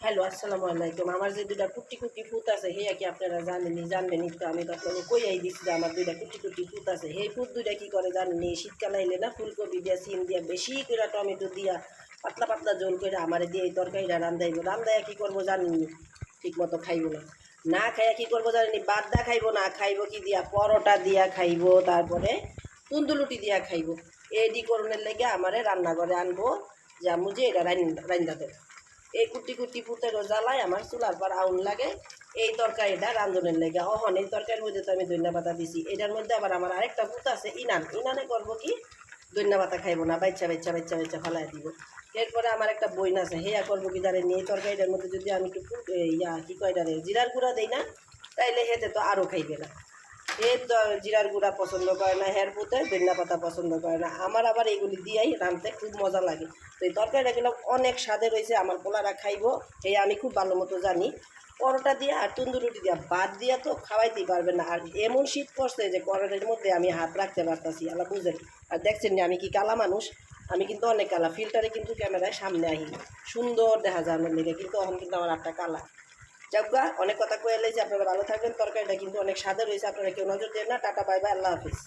Hello, আসসালামু আলাইকুম। আমার যে দুইটা কুটি কুটি ফুট আছে হে কি আপনারা জানেনি? জানবেনই তো। আমি তো আপনাকে কইয়াই দিচ্ছি যে আমার দুইটা কুটি কুটি ফুট আছে। সেই ফুট দুইটা কী করে জানেনি? শীতকাল আইলে না ফুলকপি দিয়া সিম দিয়া বেশি করে টমেটো দিয়া পাতলা পাতলা ঝোল করে আমারে দিয়ে এই তরকারিটা রান্ধাইব। রান্ধাইয়া কী করবো জানেনি? ঠিক মতো খাইব না। না খাইয়া কী করবো জানেনি? বাদ দা খাইব না, খাইব কি দিয়া? পরোটা দিয়া খাইব, তারপরে তুন্দুলুটি দিয়া খাইব। এডি করণের লেগে আমারে রান্নাঘরে আনবো যে আম্মু যে এটা রান্না দেব। এই কুটি কুটি পুতেরও জ্বালায় আমার চুলার পর আউন লাগে এই তরকারিটা রান্ধনের লেগে। অহন এই তরকারির মধ্যে তো আমি ধনিয়া পাতা দিছি, এটার মধ্যে আবার আমার আরেকটা পুত আছে ইনানে করবো কি ধনিয়া পাতা খাইবো না, বাচ্চা বাচ্চা বাচ্চা বাচ্চা ফালাই দিব। এরপরে আমার একটা বইন আছে, হেয়া করবো কি জানেন? এই তরকারিটার মধ্যে যদি আমি একটু কি কয়টারে জিরার গুঁড়া দিই না, তাইলে হেতে তো আরও খাইবে না। এ জিরার গুঁড়া পছন্দ করে না, হের পুতে ধনিয়া পাতা পছন্দ করে না। আমার আবার এগুলি দিয়াই রাঁধতে খুব মজা লাগে। তো এই তরকারিটা গেলে অনেক স্বাদে রয়েছে, আমার পোলারা খাইবো, এই আমি খুব ভালো মতো জানি। পরোটা দিয়া আর তন্দুরুটি দিয়া বাদ দিয়া তো খাওয়াইতেই পারবেন না। আর এমন শীত পড়ছে যে কড়াইয়ের মধ্যে আমি হাত রাখতে পারতাছি, আল্লাহ বুঝেন। আর দেখছেন না আমি কি কালা মানুষ, আমি কিন্তু অনেক কালা। ফিল্টারে কিন্তু ক্যামেরায় সামনে আহি সুন্দর দেখা যায় আমার লেগে, কিন্তু এখন কিন্তু আমার হাতটা কালা। যাক, অনেক কথা কয়ে লাইছি। আপনারা ভালো থাকবেন। তরকারিটা কিন্তু অনেক স্বাদের রয়েছে, আপনারা কেউ নজর দেন না। টাটা, বাই বাই, আল্লাহ হাফিজ।